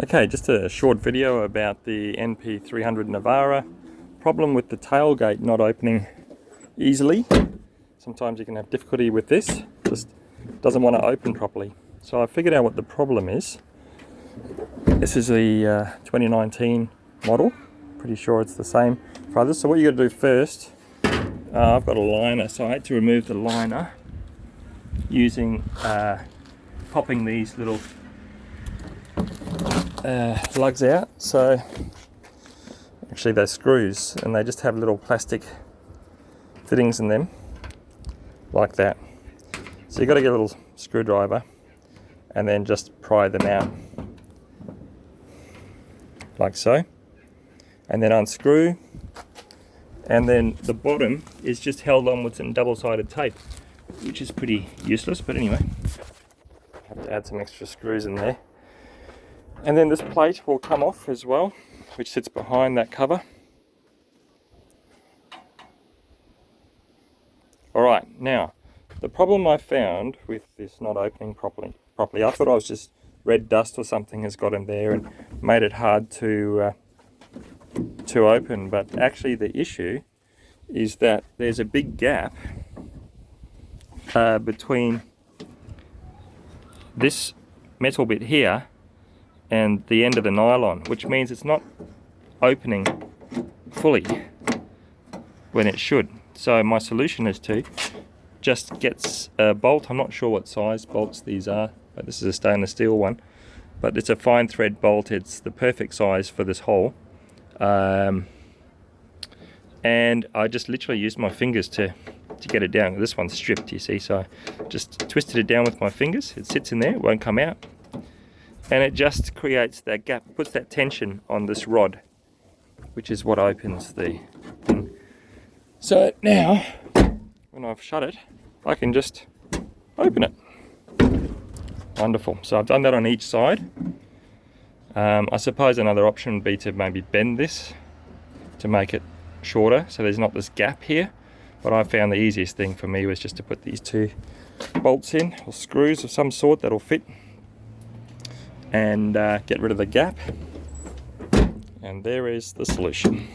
Okay, just a short video about the NP300 Navara. Problem with the tailgate not opening easily. Sometimes you can have difficulty with this, just doesn't want to open properly. So I figured out what the problem is. This is the 2019 model, pretty sure it's the same for others. So what you got to do first, I've got a liner, so I had to remove the liner using popping these little lugs out. So actually they're screws and they just have little plastic fittings in them like that. So you've got to get a little screwdriver and then just pry them out like so, and then unscrew, and then the bottom is just held on with some double-sided tape, which is pretty useless, but anyway, I have to add some extra screws in there. And then this plate will come off as well, which sits behind that cover. Alright, now the problem I found with this not opening properly, I thought I was just red dust or something has got in there and made it hard to open, but actually the issue is that there's a big gap between this metal bit here and the end of the nylon, which means it's not opening fully when it should. So my solution is to just get a bolt. I'm not sure what size bolts these are, but this is a stainless steel one, but it's a fine thread bolt. It's the perfect size for this hole, and I just literally used my fingers to get it down. This one's stripped, you see, so I just twisted it down with my fingers. It sits in there, it won't come out, and it just creates that gap, puts that tension on this rod, which is what opens the thing. So now, when I've shut it, I can just open it. Wonderful. So I've done that on each side. I suppose another option would be to maybe bend this to make it shorter, so there's not this gap here. But I found the easiest thing for me was just to put these two bolts in, or screws of some sort that'll fit, and get rid of the gap. And there is the solution.